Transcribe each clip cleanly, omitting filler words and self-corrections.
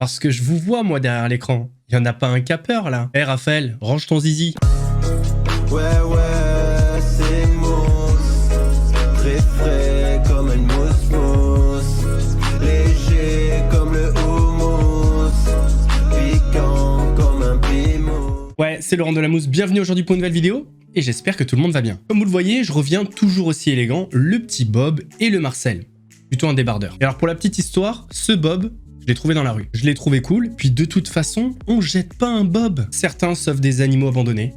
Parce que je vous vois, moi, derrière l'écran. Il y en a pas un capeur, là. Hé, Raphaël, range ton zizi. Ouais, c'est mousse. Très frais comme une mousse. Léger comme le houmous. Piquant comme un piment. Ouais, c'est Laurent de la Mousse. Bienvenue aujourd'hui pour une nouvelle vidéo. Et j'espère que tout le monde va bien. Comme vous le voyez, je reviens toujours aussi élégant, le petit Bob et le Marcel. Plutôt un débardeur. Et alors pour la petite histoire, ce Bob, je l'ai trouvé dans la rue. Je l'ai trouvé cool, puis de toute façon, on jette pas un Bob. Certains sauvent des animaux abandonnés.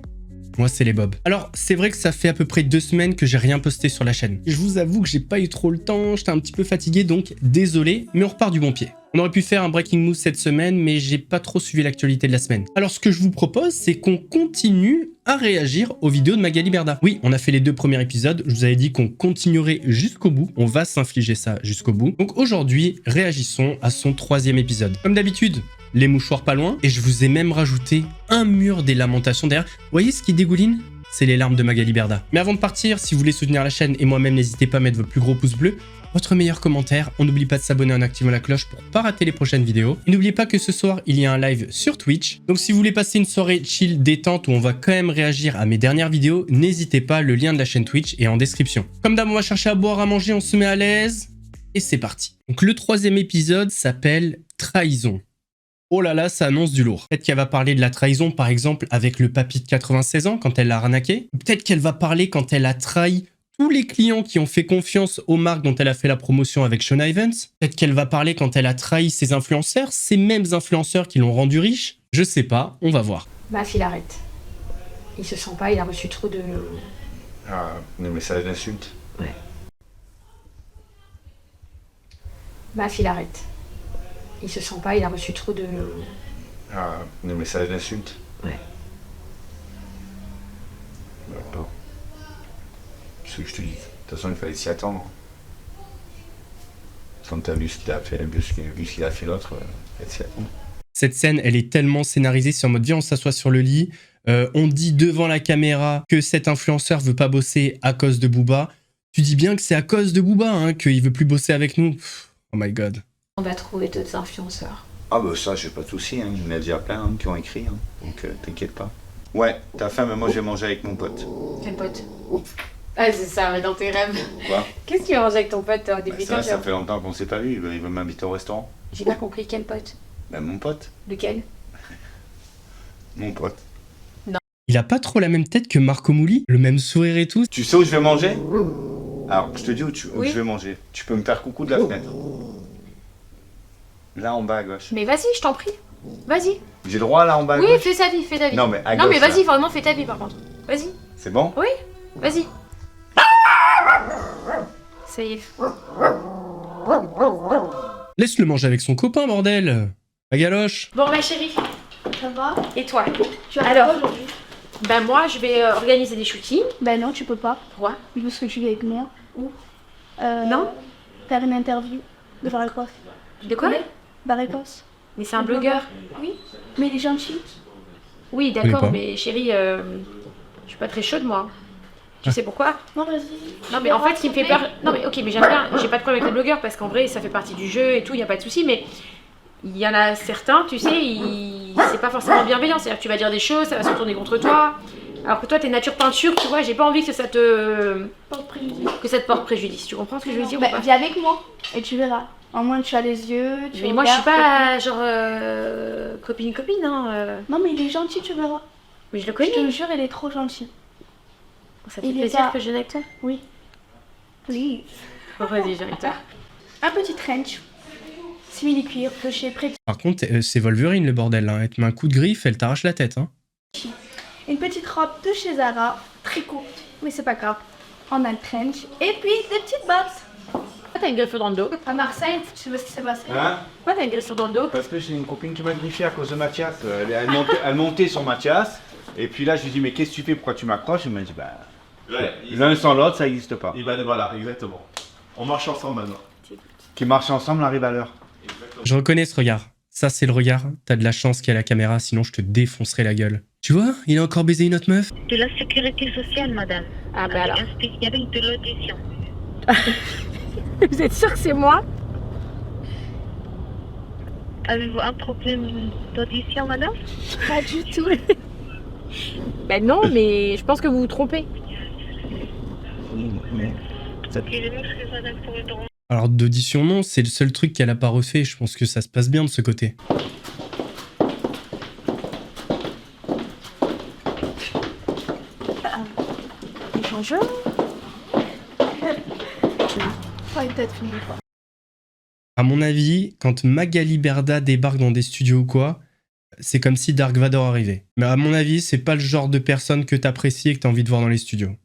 Moi, c'est les Bobs. Alors, c'est vrai que ça fait à peu près 2 semaines que j'ai rien posté sur la chaîne. Je vous avoue que j'ai pas eu trop le temps, j'étais un petit peu fatigué, donc désolé, mais on repart du bon pied. On aurait pu faire un breaking news cette semaine, mais j'ai pas trop suivi l'actualité de la semaine. Alors, ce que je vous propose, c'est qu'on continue à réagir aux vidéos de Magali Berda. Oui, on a fait les 2 premiers épisodes, je vous avais dit qu'on continuerait jusqu'au bout, on va s'infliger ça jusqu'au bout. Donc aujourd'hui, réagissons à son 3e épisode. Comme d'habitude, les mouchoirs pas loin, et je vous ai même rajouté un mur des lamentations derrière. Vous voyez ce qui dégouline? C'est les larmes de Magali Berda. Mais avant de partir, si vous voulez soutenir la chaîne et moi-même, n'hésitez pas à mettre votre plus gros pouce bleu, votre meilleur commentaire, on n'oublie pas de s'abonner en activant la cloche pour pas rater les prochaines vidéos. Et n'oubliez pas que ce soir, il y a un live sur Twitch. Donc si vous voulez passer une soirée chill détente où on va quand même réagir à mes dernières vidéos, n'hésitez pas, le lien de la chaîne Twitch est en description. Comme d'hab, on va chercher à boire, à manger, on se met à l'aise. Et c'est parti. Donc le 3e épisode s'appelle Trahison. Oh là là, ça annonce du lourd. Peut-être qu'elle va parler de la trahison, par exemple, avec le papy de 96 ans, quand elle l'a arnaqué. Peut-être qu'elle va parler quand elle a trahi tous les clients qui ont fait confiance aux marques dont elle a fait la promotion avec Sean Ivans. Peut-être qu'elle va parler quand elle a trahi ses influenceurs, ces mêmes influenceurs qui l'ont rendu riche. Je sais pas, on va voir. Baf, il arrête. Il se sent pas, il a reçu trop de... Ah, des messages d'insultes. Ouais. Baf, il arrête. Il se sent pas, il a reçu trop de... Ah, des messages d'insultes. Ouais. D'accord. Ce que je te dis. De toute façon, il fallait s'y attendre. Quand t'as vu ce qu'il a fait, vu ce qu'il a fait l'autre, il fallait s'y attendre. Cette scène, elle est tellement scénarisée, c'est en mode viens, on s'assoit sur le lit, on dit devant la caméra que cet influenceur veut pas bosser à cause de Booba. Tu dis bien que c'est à cause de Booba, hein, qu'il veut plus bosser avec nous. Oh my god. On va trouver d'autres influenceurs. Ah bah ça, j'ai pas de soucis, hein. Il y en a déjà plein hein, qui ont écrit, hein. Donc t'inquiète pas. Ouais, t'as faim, mais moi je vais manger avec mon pote. Quel pote? Ah, c'est ça, mais dans tes rêves. Quoi? Qu'est-ce que tu manges avec ton pote depuis quand? Ça fait longtemps qu'on s'est pas vu, il veut m'inviter au restaurant. J'ai pas compris, quel pote? Ben mon pote. Lequel? Mon pote. Il a pas trop la même tête que Marco Mouli, le même sourire et tout. Tu sais où je vais manger? Alors, je te dis où Oui. je vais manger. Tu peux me faire coucou de la fenêtre. Là en bas à gauche. Mais vas-y, je t'en prie. Vas-y. J'ai le droit là en bas à Oui, gauche? fais ta vie, fais ta vie. Non mais à Non, mais gauche, vas-y, là. vraiment, fais ta vie par contre. Vas-y. C'est bon? Oui, vas-y. Ça y est. Laisse-le manger avec son copain, bordel. La galoche. Bon, ma chérie. Ça va? Et toi? Tu as Alors quoi aujourd'hui? Ben moi, je vais organiser des shootings. Ben non, tu peux pas. Pourquoi? Parce que tu viens avec moi. Où? Non? Faire une interview de Barikos. De quoi? Barikos. Mais c'est un blogueur. Oui. Mais il est gentil. Oui, connais pas. d'accord, mais chérie, je suis pas très chaude, moi. Tu sais pourquoi? Non, vas-y. Non, mais en fait, ce qui me fait peur... Non, mais ok, mais j'aime bien. J'ai pas de problème avec les blogueurs, parce qu'en vrai, ça fait partie du jeu et tout, y a pas de souci, mais... Il y en a certains, tu sais, c'est pas forcément bienveillant. C'est-à-dire que tu vas dire des choses, ça va se retourner contre toi. Alors que toi, t'es nature peinture, tu vois, j'ai pas envie que ça te... Porte préjudice. Que ça te porte préjudice. Tu comprends ce que je veux dire ou Ben, pas? viens avec moi et tu verras. Au moins, tu as les yeux. Tu Mais moi, je suis regardes. pas genre copine, hein. Non, mais il est gentil, tu verras. Mais je le Je connais. te jure, il est trop gentil. Ça te fait il est plaisir pas- que je vienne avec toi? Oui. Please. Bon, vas-y, viens avec toi. Un petit trench. Simili-cuir que j'ai prêté. Par contre, c'est Wolverine le bordel, hein. Elle te met un coup de griffe, elle t'arrache la tête, hein. Une petite robe de chez Zara. Très courte. Mais c'est pas grave. On a le trench. Et puis, des petites bottes. Pourquoi t'as une griffure dans le dos? À Marseille, tu sais ce qui s'est passé? Hein? Pourquoi t'as une griffure dans le dos? Parce que j'ai une copine qui m'a griffié à cause de Mathias. Elle montait sur Mathias. Et puis là, je lui dis, mais qu'est-ce que tu fais? Pourquoi tu m'accroches? Il m'a dit, bah. Ouais, L'un sans l'autre, ça n'existe pas. et ben voilà, exactement. On marche ensemble maintenant. Qui marchent ensemble arrive à l'heure. Je reconnais ce regard. Ça, c'est le regard. T'as de la chance qu'il y a la caméra, sinon je te défoncerai la gueule. Tu vois, il a encore baisé une autre meuf. De la sécurité sociale, madame. Ah bah alors. Un spécialiste de l'audition. Vous êtes sûr que c'est moi? Avez-vous un problème d'audition, madame? Pas du tout. Ben non, mais je pense que vous vous trompez. Excusez-moi, je suis madame pour le droit. Alors d'audition non, c'est le seul truc qu'elle a pas refait, je pense que ça se passe bien de ce côté. Bonjour. Pas peut-être fini quoi. À mon avis, quand Magali Berda débarque dans des studios ou quoi, c'est comme si Dark Vador arrivait. Mais à mon avis, c'est pas le genre de personne que t'apprécies et que t'as envie de voir dans les studios.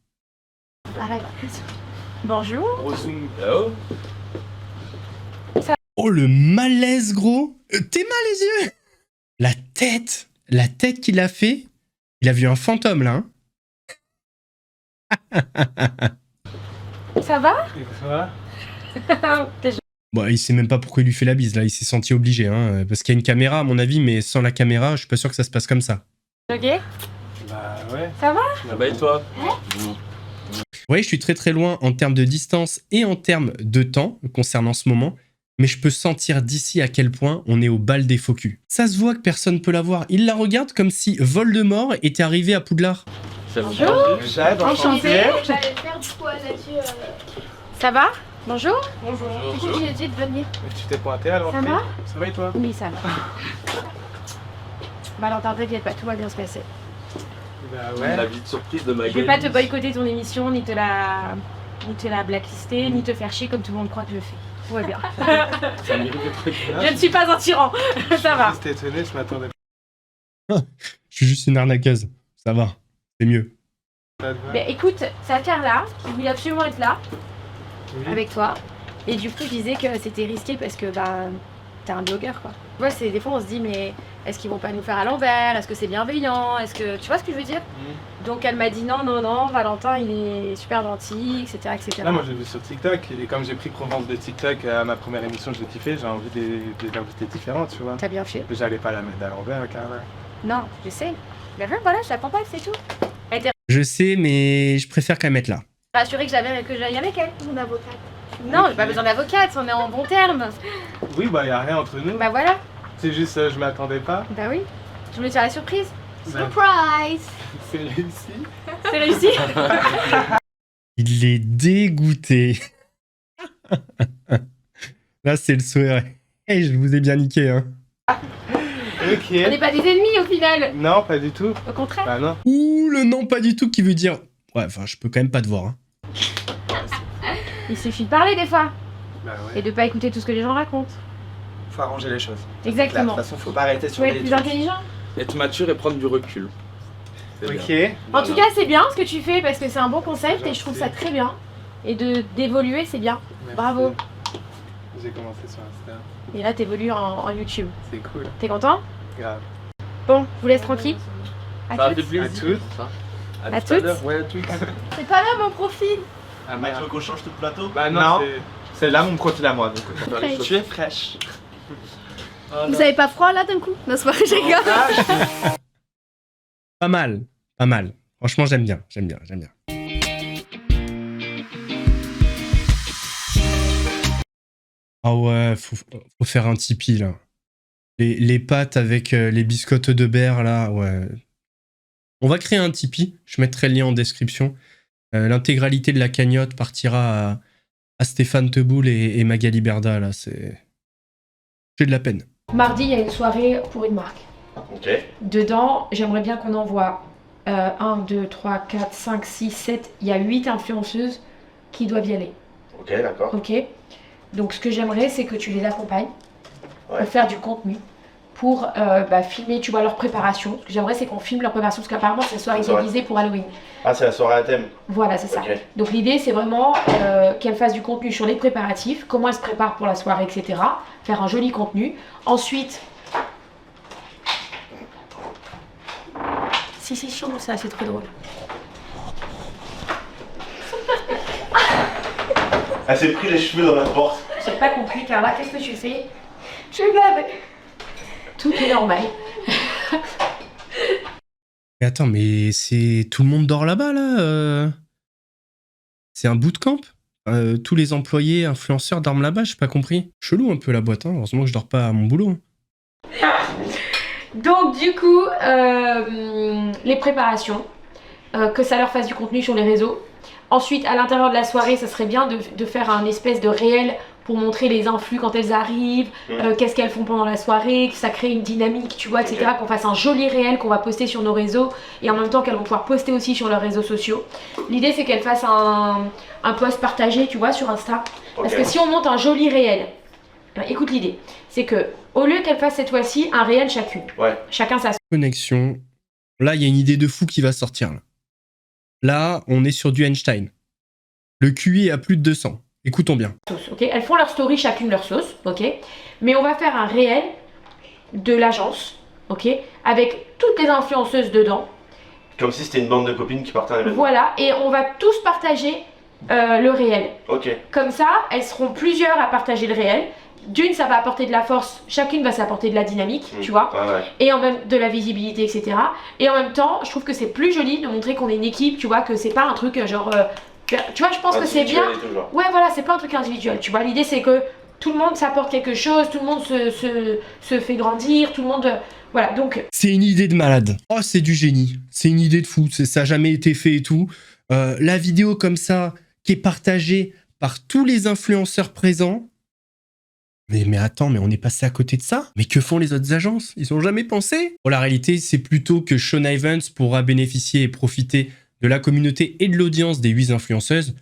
Arrête. Bonjour. Oh le malaise gros. T'es mal les yeux. La tête qu'il a fait, il a vu un fantôme là. Ça va? Bon, il sait même pas pourquoi il lui fait la bise là, il s'est senti obligé hein, parce qu'il y a une caméra à mon avis, mais sans la caméra, je suis pas sûr que ça se passe comme ça. Ok. Bah ouais. Ça va? Bah et toi? Vous voyez, je suis très très loin en termes de distance et en termes de temps concernant ce moment, mais je peux sentir d'ici à quel point on est au bal des faux culs. Ça se voit que personne peut la voir. Il la regarde comme si Voldemort était arrivé à Poudlard. Bonjour. Jade, Enchanté. J'allais faire du poids là-dessus. Ça va? Bonjour. Du coup, j'ai dit de venir. Tu t'es pointé à l'entrée? Ça va? Ça va et toi? Oui, ça va. Valentin, t'inquiète pas, tout va bien se passer. Bah ouais. La vie de surprise de Je Magali. vais pas te boycotter ton émission, ni te la blacklister, ni te faire chier comme tout le monde croit que je fais. Tout va bien. Ça mérite d'être étonnant. Je ne suis pas un tyran. Ça va. J'étais étonné, je m'attendais Je suis juste une arnaqueuse. Ça va, c'est mieux. pas. Mais écoute, c'est Carla qui voulait absolument être là Oui. avec toi. Et du coup, je disais que c'était risqué parce que bah, t'es un blogueur quoi. Tu vois, des fois on se dit mais est-ce qu'ils vont pas nous faire à l'envers? Est-ce que c'est bienveillant? Est-ce que tu vois ce que je veux dire? Donc elle m'a dit non, Valentin il est super gentil, etc. etc. Là, moi j'ai vu sur TikTok, et comme j'ai pris Provence de TikTok à ma première émission, j'ai kiffé, j'ai envie de l'inviter différente, tu vois. T'as bien fait. J'allais pas la mettre à l'envers, Carla. Non, je sais. Mais voilà, je la prends pas, c'est tout. Elle était Je sais, mais je préfère quand même être là. rassurée que j'aille avec elle. Mon avocate. Non, j'ai pas besoin d'avocate, on est en bon terme. Oui, bah y a rien entre nous. Bah voilà. C'est juste, je m'attendais pas. Bah oui. Je voulais te faire la surprise. Bah, Surprise. c'est réussi. C'est réussi. Il est dégoûté. Là, c'est le sourire. Hey, je vous ai bien niqué, hein. Ok. On n'est pas des ennemis au final. Non, pas du tout. Au contraire. Bah non. Ouh, le non pas du tout qui veut dire... Ouais, enfin, je peux quand même pas te voir, hein. Il suffit de parler des fois. Bah Et ouais. de pas écouter tout ce que les gens racontent. Faut arranger les choses. Exactement. De toute façon, faut pas arrêter Tu sur veux les être plus trucs. intelligent. Être mature et prendre du recul. C'est bien. Ok. En tout cas, c'est bien ce que tu fais parce que c'est un bon concept et je trouve ça très bien. Et d'évoluer, c'est bien. Merci. Bravo. J'ai commencé sur Insta. Et là, t'évolues en YouTube. C'est cool. T'es content? Grave. Bon, je vous laisse tranquille. À Ça a fait toutes. plaisir. À toutes. À tout à toutes. l'heure. Ouais, à toutes. C'est pas là mon profil. Ah Tu merde. veux qu'on change tout le plateau? Bah non, c'est là mon profil à moi. Donc. Tu es fraîche. Vous avez pas froid là d'un coup? Non, c'est pas que j'ai gaffe. Pas mal, pas mal. Franchement, j'aime bien, j'aime bien, j'aime bien. Ah ouais, faut faire un Tipeee, là. Les pâtes avec les biscottes de beurre, là, ouais. On va créer un Tipeee, je mettrai le lien en description. L'intégralité de la cagnotte partira à Stéphane Teboul et Magali Berda, là, c'est... J'ai de la peine. Mardi, il y a une soirée pour une marque. Ok. Dedans, j'aimerais bien qu'on envoie 1, 2, 3, 4, 5, 6, 7. Il y a 8 influenceuses qui doivent y aller. Ok, d'accord. Ok? Donc, ce que j'aimerais, c'est que tu les accompagnes Ouais. pour faire du contenu, pour filmer, tu vois, leur préparation. Ce que j'aimerais, c'est qu'on filme leur préparation, parce qu'apparemment, c'est une soirée Ça va. déguisée pour Halloween. Ah, c'est la soirée à thème. Voilà, c'est ça. Ok. Donc, l'idée, c'est vraiment qu'elles fassent du contenu sur les préparatifs, comment elles se préparent pour la soirée, etc. Faire un joli contenu. Ensuite... Si c'est chaud, ça, c'est trop drôle. Elle s'est pris les cheveux dans la porte. J'ai pas compris, Carla, qu'est-ce que tu fais? Je suis grave. Tout est normal. Mais attends, mais c'est... Tout le monde dort là-bas, là C'est un bootcamp tous les employés, influenceurs dorment là-bas, j'ai pas compris. Chelou un peu la boîte, hein. Heureusement que je dors pas à mon boulot. Donc du coup, les préparations, que ça leur fasse du contenu sur les réseaux. Ensuite, à l'intérieur de la soirée, ça serait bien de faire un espèce de réel pour montrer les influx quand elles arrivent, qu'est-ce qu'elles font pendant la soirée, que ça crée une dynamique, tu vois, etc. Qu'on fasse un joli réel qu'on va poster sur nos réseaux et en même temps qu'elles vont pouvoir poster aussi sur leurs réseaux sociaux. L'idée, c'est qu'elles fassent un post partagé, tu vois, sur Insta. Parce que si on monte un joli réel, écoute l'idée, c'est que au lieu qu'elles fassent cette fois-ci un réel chacune, chacun sa Connexion. Là, il y a une idée de fou qui va sortir. Là, on est sur du Einstein. Le QI est à plus de 200. Écoutons bien. Okay, elles font leur story chacune leur sauce, ok. Mais on va faire un réel de l'agence, ok, avec toutes les influenceuses dedans. Comme si c'était une bande de copines qui partaient à l'événement. Voilà, et on va tous partager le réel. Ok. Comme ça, elles seront plusieurs à partager le réel. D'une, ça va apporter de la force, chacune va s'apporter de la dynamique, tu vois, et en même de la visibilité, etc. Et en même temps, je trouve que c'est plus joli de montrer qu'on est une équipe, tu vois, que c'est pas un truc genre... tu vois, je pense que c'est bien... Ouais, voilà, c'est pas un truc individuel, tu vois. L'idée, c'est que tout le monde s'apporte quelque chose, tout le monde se fait grandir, tout le monde... Voilà, donc... C'est une idée de malade. Oh, c'est du génie. C'est une idée de fou. Ça n'a jamais été fait et tout. La vidéo comme ça, qui est partagée par tous les influenceurs présents... Mais attends, mais on est passé à côté de ça? Mais que font les autres agences? Ils ont jamais pensé? Bon, la réalité, c'est plutôt que Sean Evans pourra bénéficier et profiter de la communauté et de l'audience des 8 influenceuses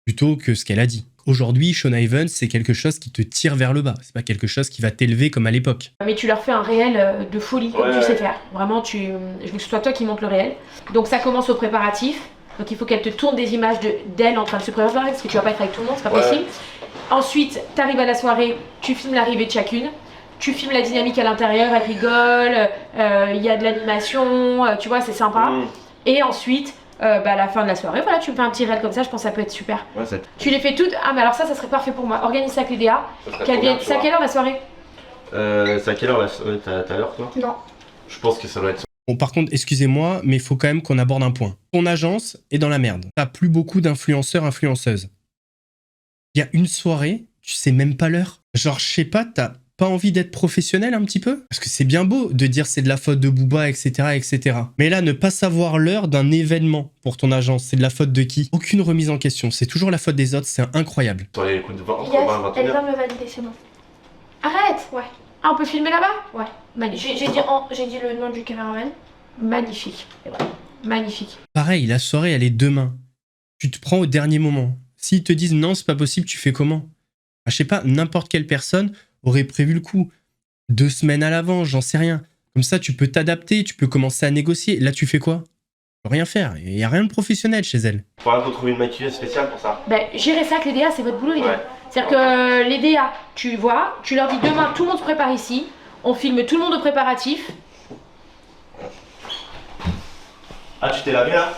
plutôt que ce qu'elle a dit. Aujourd'hui, Sean Evans, c'est quelque chose qui te tire vers le bas. C'est pas quelque chose qui va t'élever comme à l'époque. Mais tu leur fais un réel de folie, comme tu sais faire. Vraiment, je veux que ce soit toi qui montes le réel. Donc ça commence au préparatif. Donc il faut qu'elle te tourne des images d'elle en train de se préparer, parce que tu vas pas être avec tout le monde, c'est pas possible. Ensuite, tu arrives à la soirée, tu filmes l'arrivée de chacune, tu filmes la dynamique à l'intérieur, elle rigole, il y a de l'animation, tu vois, c'est sympa. Et ensuite, à la fin de la soirée, voilà, tu me fais un petit réel comme ça, je pense que ça peut être super. Tu les fais toutes, ah mais alors ça serait parfait pour moi. Organise ça avec Léa. C'est à quelle heure la soirée? C'est à quelle heure la soirée? T'as l'heure toi? Non. Je pense que ça doit être... Bon, par contre, excusez-moi, mais il faut quand même qu'on aborde un point. Ton agence est dans la merde. T'as plus beaucoup d'influenceurs, influenceuses. Il y a une soirée, tu sais même pas l'heure. Genre, je sais pas, t'as pas envie d'être professionnel un petit peu? Parce que c'est bien beau de dire c'est de la faute de Booba, etc., etc. Mais là, ne pas savoir l'heure d'un événement pour ton agence, c'est de la faute de qui? Aucune remise en question, c'est toujours la faute des autres, c'est incroyable. Sur les coups de 20, Yes, elle vient de me valider, c'est bon. Arrête! Ouais. Ah, on peut filmer là-bas? Ouais. Magnifique. J'ai dit le nom du caméraman. Magnifique. Et voilà. Magnifique. Pareil, la soirée, elle est demain. Tu te prends au dernier moment. S'ils te disent non, c'est pas possible, tu fais comment? Je sais pas, n'importe quelle personne aurait prévu le coup. 2 semaines à l'avance, j'en sais rien. Comme ça, tu peux t'adapter, tu peux commencer à négocier. Là, tu fais quoi? Tu peux rien faire. Il n'y a rien de professionnel chez elle. Faudra qu'on trouve une maquilleuse spéciale pour ça. Ben, gérez ça avec les DA, c'est votre boulot, les gars. C'est-à-dire que les DA, tu vois, tu leur dis demain, tout le monde se prépare ici. On filme tout le monde au préparatif. Ah, tu t'es lavé là?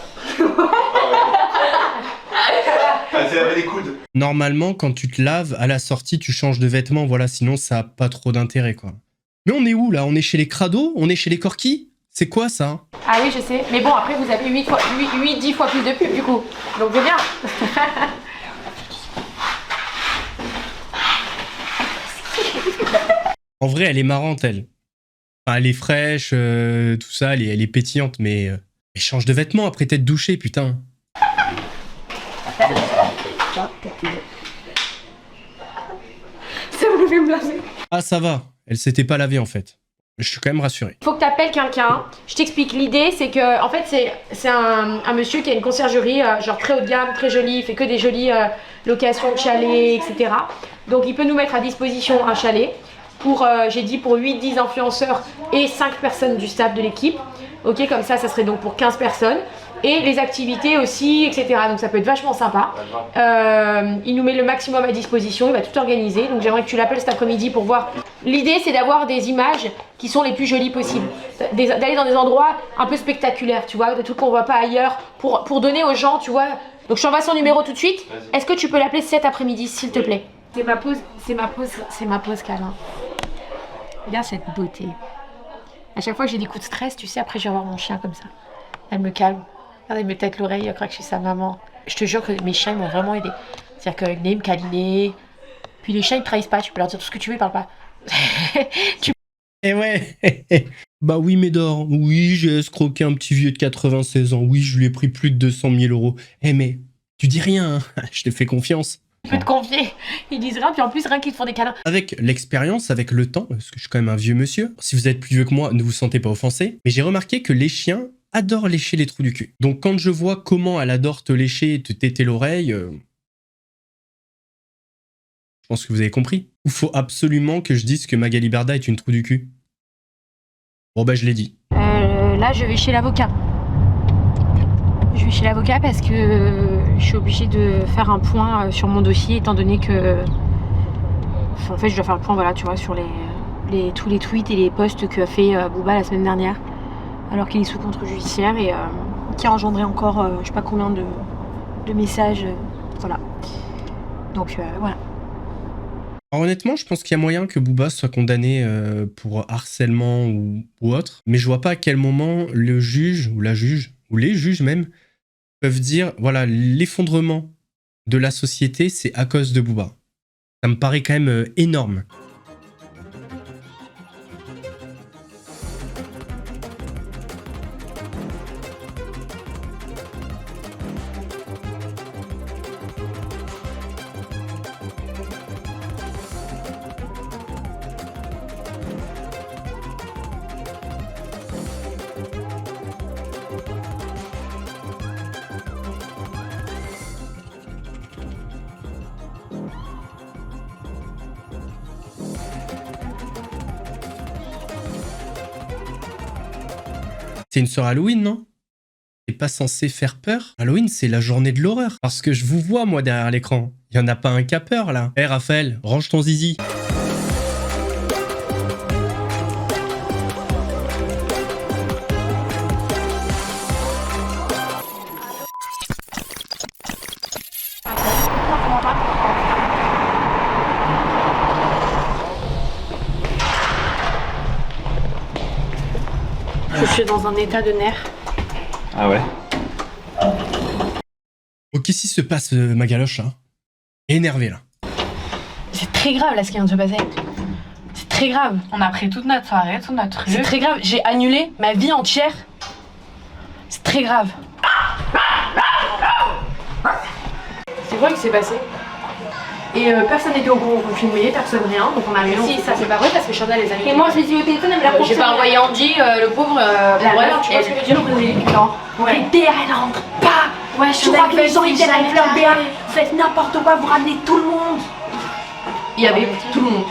Elle s'est lavé les coudes. Normalement, quand tu te laves, à la sortie, tu changes de vêtements, voilà, sinon ça n'a pas trop d'intérêt, quoi. Mais on est où, là? On est chez les crados? On est chez les corquis? C'est quoi, ça? Ah oui, je sais. Mais bon, après, vous avez 10 fois plus de pubs, du coup. Donc, c'est bien. En vrai, elle est marrante, elle. Enfin, elle est fraîche, tout ça, elle est pétillante, mais change de vêtements après t'être douché, putain. Ça vous fait me laver. Ah, ça va. Elle s'était pas lavée, en fait. Je suis quand même rassuré. Il faut que tu appelles quelqu'un. Je t'explique. L'idée, c'est que, en fait, c'est un monsieur qui a une conciergerie, genre très haut de gamme, très jolie. Il fait que des jolies locations de chalets, etc. Donc, il peut nous mettre à disposition un chalet pour, j'ai dit, pour 8-10 influenceurs et 5 personnes du staff de l'équipe. Ok, comme ça serait donc pour 15 personnes. Et les activités aussi, etc. Donc ça peut être vachement sympa. Il nous met le maximum à disposition, il va tout organiser. Donc j'aimerais que tu l'appelles cet après-midi pour voir. L'idée, c'est d'avoir des images qui sont les plus jolies possibles. D'aller dans des endroits un peu spectaculaires, tu vois, des trucs qu'on voit pas ailleurs, pour donner aux gens, tu vois. Donc je t'envoie son numéro tout de suite. Est-ce que tu peux l'appeler cet après-midi, s'il te plaît? C'est ma pause câlin. Regarde cette beauté. À chaque fois que j'ai des coups de stress, tu sais, après je vais voir mon chien comme ça. Elle me calme. Elle me tête l'oreille, elle croit que je suis sa maman. Je te jure que mes chiens m'ont vraiment aidé. C'est-à-dire qu'ils venaient me câliner. Puis les chiens ils trahissent pas, tu peux leur dire tout ce que tu veux, ils parlent pas. Eh ouais. Bah oui, Médor, oui, j'ai escroqué un petit vieux de 96 ans. Oui, je lui ai pris plus de 200 000 euros. Eh mais, tu dis rien, hein. Je te fais confiance. Tu peux te confier. Ils disent rien, puis en plus, rien qu'ils te font des câlins. Avec l'expérience, avec le temps, parce que je suis quand même un vieux monsieur, si vous êtes plus vieux que moi, ne vous sentez pas offensé, mais j'ai remarqué que les chiens adorent lécher les trous du cul. Donc quand je vois comment elle adore te lécher et te téter l'oreille, je pense que vous avez compris. Il faut absolument que je dise que Magali Berda est une trou du cul. Bon bah je l'ai dit. Là, je vais chez l'avocat. Je vais chez l'avocat parce que je suis obligée de faire un point sur mon dossier, étant donné que... Enfin, en fait, je dois faire le point, voilà, tu vois, sur tous les tweets et les posts qu'a fait Booba la semaine dernière, alors qu'il est sous contrôle judiciaire et qui a engendré encore je sais pas combien de messages, voilà. Donc voilà. Alors honnêtement, je pense qu'il y a moyen que Booba soit condamné pour harcèlement ou autre, mais je vois pas à quel moment le juge, ou la juge, ou les juges même, peuvent dire, voilà, l'effondrement de la société, c'est à cause de Booba. Ça me paraît quand même énorme. C'est une soirée Halloween, non? C'est pas censé faire peur? Halloween, c'est la journée de l'horreur. Parce que je vous vois, moi, derrière l'écran. Il y en a pas un qui a peur, là. Hé, Raphaël, range ton zizi. Je suis dans un état de nerfs. Ah ouais? Oh, qu'est-ce qui se passe, ma galoche, là? Énervé, là. C'est très grave là ce qui vient de se passer. C'est très grave. On a pris toute notre soirée, tout notre truc. C'est très grave. J'ai annulé ma vie entière. C'est très grave. C'est quoi qui s'est passé? Et personne n'était au courant qu'on filmait, personne rien, donc on a rien. Si, ça c'est pas vrai parce que Chantal les a mis. Et moi je l'ai dit au téléphone, elle me l'a confirmé. J'ai pas envoyé Andy, le pauvre. Voilà, tu vois ce que je veux dire, on faisait les plans. Les DA, elle rentre pas. Ouais, Tu vois que les gens ils viennent avec leur DA. Vous faites n'importe quoi, vous ramenez tout le monde. Il y avait tout le monde.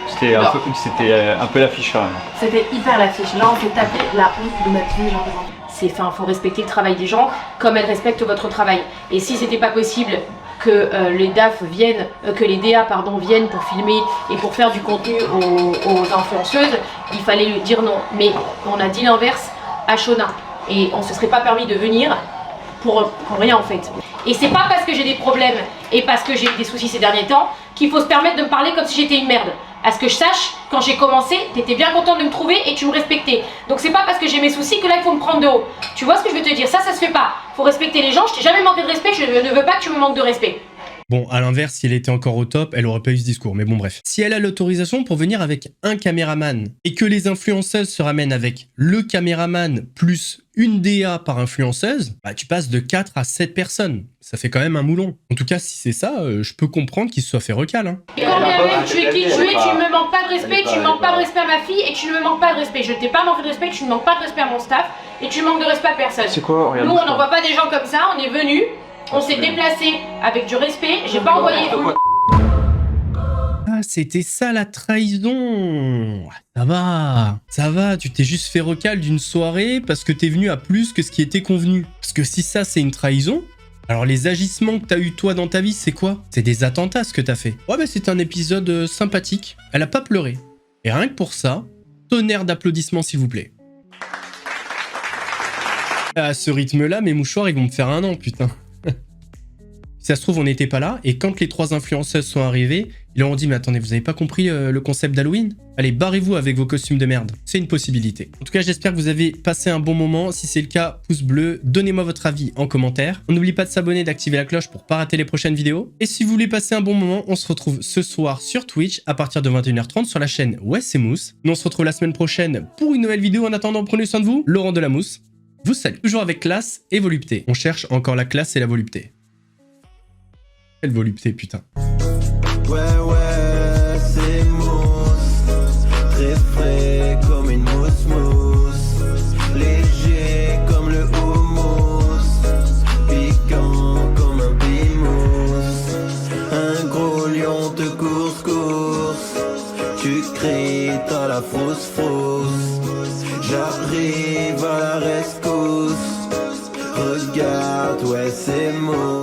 C'était un peu l'affiche quand même. C'était hyper l'affiche. Là on fait taper la honte de notre vie, genre. C'est fin, faut respecter le travail des gens comme elles respectent votre travail. Et si c'était pas possible que les DAF viennent, que les DA pardon viennent pour filmer et pour faire du contenu aux influenceuses, il fallait lui dire non. Mais on a dit l'inverse à Shona et on se serait pas permis de venir pour rien en fait. Et c'est pas parce que j'ai des problèmes et parce que j'ai eu des soucis ces derniers temps qu'il faut se permettre de me parler comme si j'étais une merde. À ce que je sache, quand j'ai commencé, t'étais bien contente de me trouver et tu me respectais. Donc c'est pas parce que j'ai mes soucis que là il faut me prendre de haut. Tu vois ce que je veux te dire? Ça se fait pas. Faut respecter les gens, je t'ai jamais manqué de respect, je ne veux pas que tu me manques de respect. Bon, à l'inverse, si elle était encore au top, elle aurait pas eu ce discours, mais bon bref. Si elle a l'autorisation pour venir avec un caméraman, et que les influenceuses se ramènent avec le caméraman plus une DA par influenceuse, bah tu passes de 4 à 7 personnes. Ça fait quand même un moulon. En tout cas, si c'est ça, je peux comprendre qu'il se soit fait recal. Hein. Et quand bien même tu es qui tu es, tu ne me manques pas de respect, tu ne manques pas de respect à ma fille, et tu ne me manques pas de respect. Je ne t'ai pas manqué de respect, tu ne manques pas de respect à mon staff, et tu manques de respect à personne. C'est quoi? Nous, on n'envoie pas des gens comme ça, on est venus. On s'est déplacé avec du respect, j'ai pas envoyé tout. Ah, c'était ça la trahison. Ça va, tu t'es juste fait recal d'une soirée parce que t'es venu à plus que ce qui était convenu. Parce que si ça c'est une trahison, alors les agissements que t'as eu toi dans ta vie, c'est quoi? C'est des attentats ce que t'as fait. Ouais bah c'est un épisode sympathique, elle a pas pleuré. Et rien que pour ça, tonnerre d'applaudissements s'il vous plaît. À ce rythme là, mes mouchoirs ils vont me faire 1 an putain. Ça se trouve, on n'était pas là, et quand les 3 influenceuses sont arrivées, ils leur ont dit « Mais attendez, vous avez pas compris le concept d'Halloween? Allez, barrez-vous avec vos costumes de merde. » C'est une possibilité. En tout cas, j'espère que vous avez passé un bon moment. Si c'est le cas, pouce bleu, donnez-moi votre avis en commentaire. On n'oublie pas de s'abonner et d'activer la cloche pour pas rater les prochaines vidéos. Et si vous voulez passer un bon moment, on se retrouve ce soir sur Twitch à partir de 21h30 sur la chaîne Ouais c'est Mousse. Nous on se retrouve la semaine prochaine pour une nouvelle vidéo. En attendant, prenez soin de vous. Laurent de la Mousse vous salue. Toujours avec classe et volupté. On cherche encore la classe et la volupté. Quelle volupté, putain. Ouais, c'est mousse. Très frais comme une mousse. Léger comme le houmous. Piquant comme un bimousse. Un gros lion te course. Tu cries, t'as la fausse. J'arrive à la rescousse. Regarde, ouais, c'est mousse.